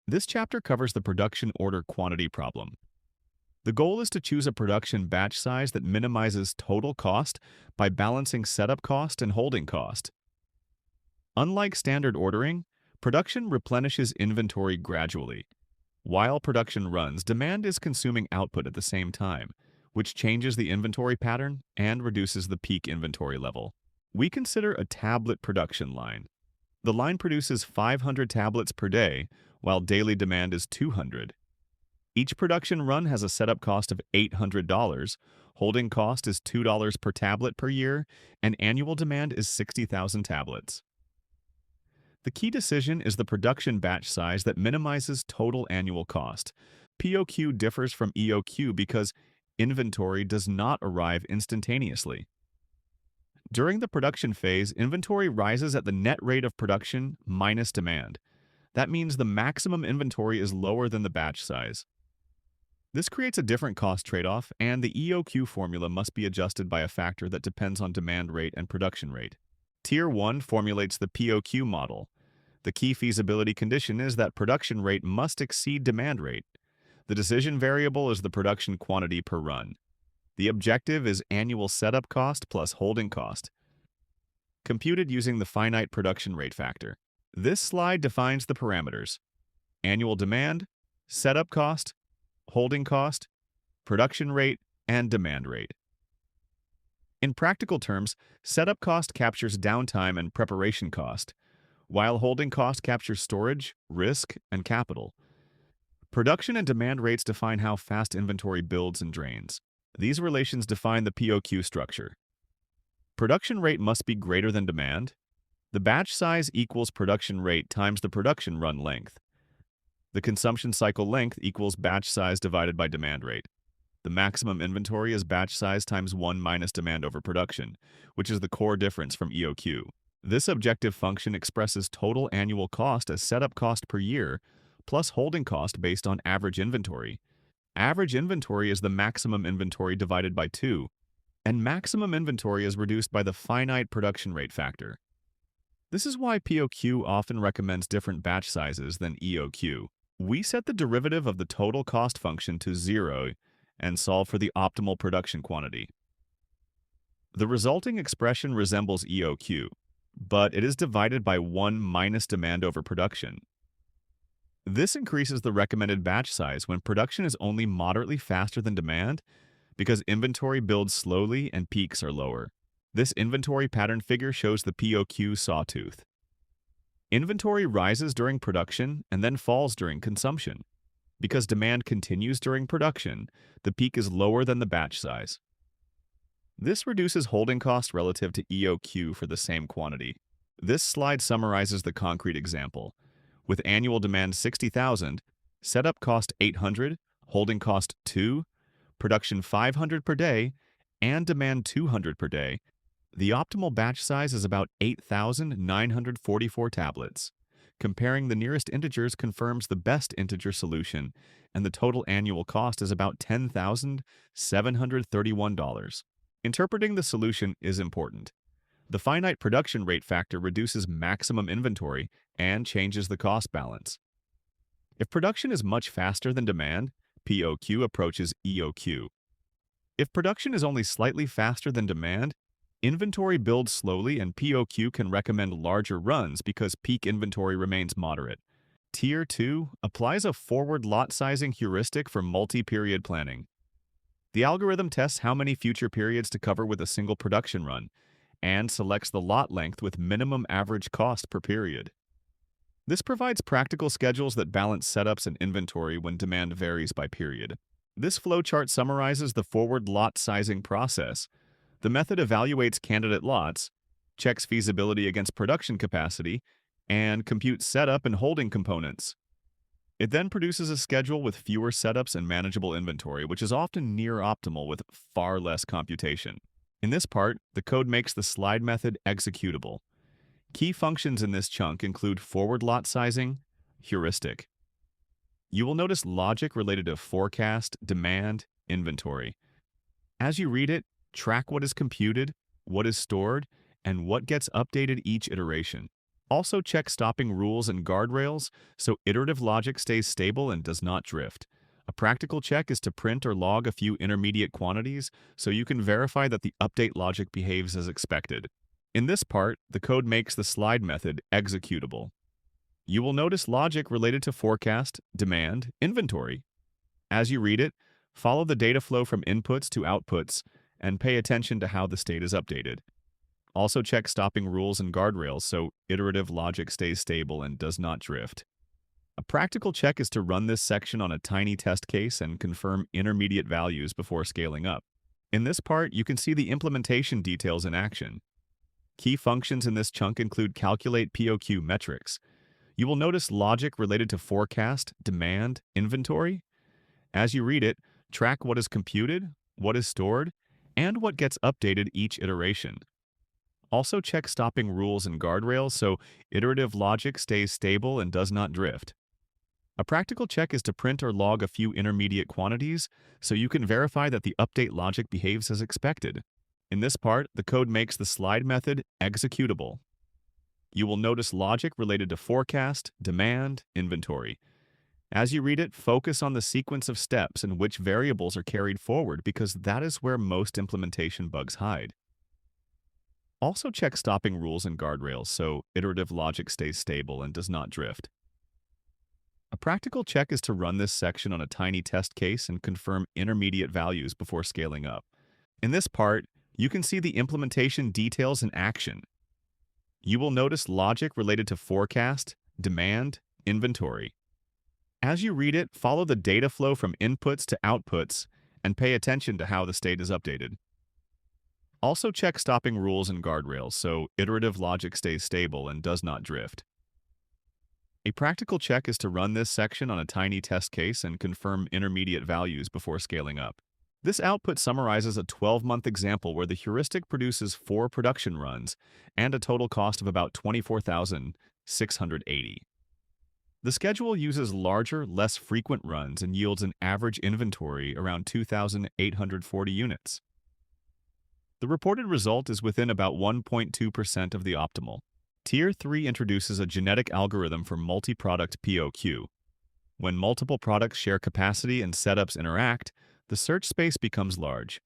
This chapter covers the production order quantity problem. The goal is to choose a production batch size that minimizes total cost by balancing setup cost and holding cost. Unlike standard ordering, production replenishes inventory gradually. While production runs, demand is consuming output at the same time, which changes the inventory pattern and reduces the peak inventory level. We consider a tablet production line. The line produces 500 tablets per day, while daily demand is 200. Each production run has a setup cost of $800, holding cost is $2 per tablet per year, and annual demand is 60,000 tablets. The key decision is the production batch size that minimizes total annual cost. POQ differs from EOQ because inventory does not arrive instantaneously. During the production phase, inventory rises at the net rate of production minus demand. That means the maximum inventory is lower than the batch size. This creates a different cost trade-off, and the EOQ formula must be adjusted by a factor that depends on demand rate and production rate. Tier 1 formulates the POQ model. The key feasibility condition is that production rate must exceed demand rate. The decision variable is the production quantity per run. The objective is annual setup cost plus holding cost, computed using the finite production rate factor. This slide defines the parameters: annual demand, setup cost, holding cost, production rate, and demand rate. In practical terms, setup cost captures downtime and preparation cost, while holding cost captures storage, risk, and capital. Production and demand rates define how fast inventory builds and drains. These relations define the POQ structure. Production rate must be greater than demand. The batch size equals production rate times the production run length. The consumption cycle length equals batch size divided by demand rate. The maximum inventory is batch size times 1 minus demand over production, which is the core difference from EOQ. This objective function expresses total annual cost as setup cost per year plus holding cost based on average inventory. Average inventory is the maximum inventory divided by 2, and maximum inventory is reduced by the finite production rate factor. This is why POQ often recommends different batch sizes than EOQ. We set the derivative of the total cost function to 0 and solve for the optimal production quantity. The resulting expression resembles EOQ, but it is divided by 1 minus demand over production. This increases the recommended batch size when production is only moderately faster than demand because inventory builds slowly and peaks are lower. This inventory pattern figure shows the POQ sawtooth. Inventory rises during production and then falls during consumption. Because demand continues during production, the peak is lower than the batch size. This reduces holding cost relative to EOQ for the same quantity. This slide summarizes the concrete example. With annual demand 60,000, setup cost 800, holding cost 2, production 500 per day, and demand 200 per day, the optimal batch size is about 8,944 tablets. Comparing the nearest integers confirms the best integer solution, and the total annual cost is about $10,731. Interpreting the solution is important. The finite production rate factor reduces maximum inventory and changes the cost balance. If production is much faster than demand, POQ approaches EOQ. If production is only slightly faster than demand, inventory builds slowly and POQ can recommend larger runs because peak inventory remains moderate. Tier 2 applies a forward lot sizing heuristic for multi-period planning. The algorithm tests how many future periods to cover with a single production run and selects the lot length with minimum average cost per period. This provides practical schedules that balance setups and inventory when demand varies by period. This flowchart summarizes the forward lot sizing process. The method evaluates candidate lots, checks feasibility against production capacity, and computes setup and holding components. It then produces a schedule with fewer setups and manageable inventory, which is often near optimal with far less computation. In this part, the code makes the slide method executable. Key functions in this chunk include forward lot sizing, heuristic. You will notice logic related to forecast, demand, inventory. As you read it, track what is computed, what is stored, and what gets updated each iteration. Also check stopping rules and guardrails so iterative logic stays stable and does not drift. A practical check is to print or log a few intermediate quantities so you can verify that the update logic behaves as expected. In this part, the code makes the slide method executable. You will notice logic related to forecast, demand, inventory. As you read it, follow the data flow from inputs to outputs and pay attention to how the state is updated. Also check stopping rules and guardrails so iterative logic stays stable and does not drift. A practical check is to run this section on a tiny test case and confirm intermediate values before scaling up. In this part, you can see the implementation details in action. Key functions in this chunk include calculate POQ metrics. You will notice logic related to forecast, demand, inventory. As you read it, track what is computed, what is stored, and what gets updated each iteration. Also check stopping rules and guardrails so iterative logic stays stable and does not drift. A practical check is to print or log a few intermediate quantities so you can verify that the update logic behaves as expected. In this part, the code makes the slide method executable. You will notice logic related to forecast, demand, inventory. As you read it, focus on the sequence of steps and which variables are carried forward because that is where most implementation bugs hide. Also check stopping rules and guardrails so iterative logic stays stable and does not drift. A practical check is to run this section on a tiny test case and confirm intermediate values before scaling up. In this part, you can see the implementation details in action. You will notice logic related to forecast, demand, inventory. As you read it, follow the data flow from inputs to outputs and pay attention to how the state is updated. Also check stopping rules and guardrails so iterative logic stays stable and does not drift. A practical check is to run this section on a tiny test case and confirm intermediate values before scaling up. This output summarizes a 12-month example where the heuristic produces 4 production runs and a total cost of about $24,680. The schedule uses larger, less frequent runs and yields an average inventory around 2,840 units. The reported result is within about 1.2% of the optimal. Tier 3 introduces a genetic algorithm for multi-product POQ. When multiple products share capacity and setups interact, the search space becomes large.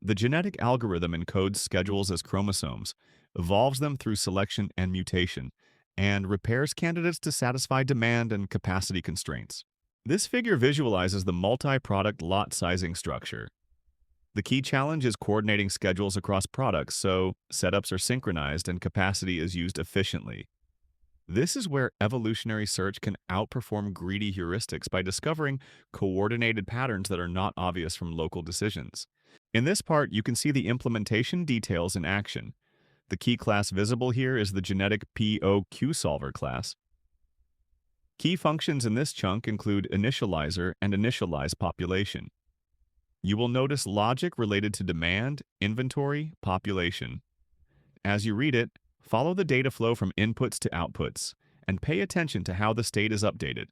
The genetic algorithm encodes schedules as chromosomes, evolves them through selection and mutation, and repairs candidates to satisfy demand and capacity constraints. This figure visualizes the multi-product lot sizing structure. The key challenge is coordinating schedules across products so setups are synchronized and capacity is used efficiently. This is where evolutionary search can outperform greedy heuristics by discovering coordinated patterns that are not obvious from local decisions. In this part, you can see the implementation details in action. The key class visible here is the genetic POQ solver class. Key functions in this chunk include initializer and initialize population. You will notice logic related to demand, inventory, population. As you read it, follow the data flow from inputs to outputs, and pay attention to how the state is updated.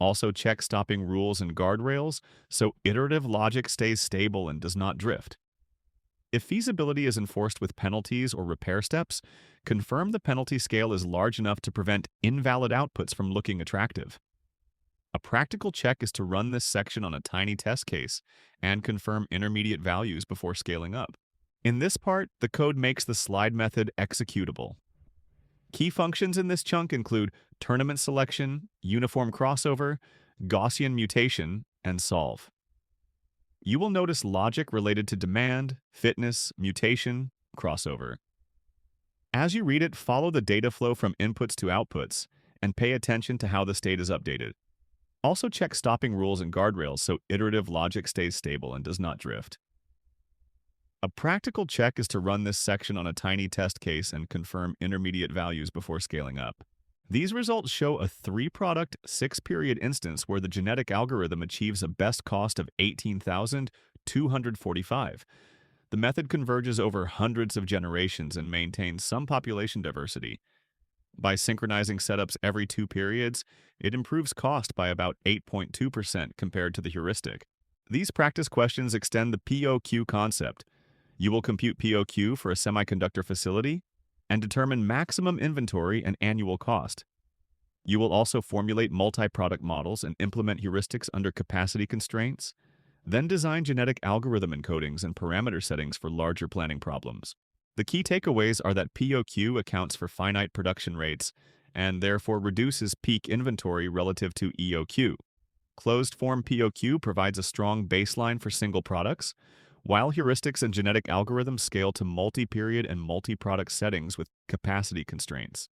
Also check stopping rules and guardrails so iterative logic stays stable and does not drift. If feasibility is enforced with penalties or repair steps, confirm the penalty scale is large enough to prevent invalid outputs from looking attractive. A practical check is to run this section on a tiny test case and confirm intermediate values before scaling up. In this part, the code makes the slide method executable. Key functions in this chunk include tournament selection, uniform crossover, Gaussian mutation, and solve. You will notice logic related to demand, fitness, mutation, crossover. As you read it, follow the data flow from inputs to outputs and pay attention to how the state is updated. Also check stopping rules and guardrails so iterative logic stays stable and does not drift. A practical check is to run this section on a tiny test case and confirm intermediate values before scaling up. These results show a 3-product, 6-period instance where the genetic algorithm achieves a best cost of $18,245. The method converges over hundreds of generations and maintains some population diversity. By synchronizing setups every 2 periods, it improves cost by about 8.2% compared to the heuristic. These practice questions extend the POQ concept. You will compute POQ for a semiconductor facility? and determine maximum inventory and annual cost. You will also formulate multi-product models and implement heuristics under capacity constraints, then design genetic algorithm encodings and parameter settings for larger planning problems. The key takeaways are that POQ accounts for finite production rates and therefore reduces peak inventory relative to EOQ. Closed-form POQ provides a strong baseline for single products, while heuristics and genetic algorithms scale to multi-period and multi-product settings with capacity constraints.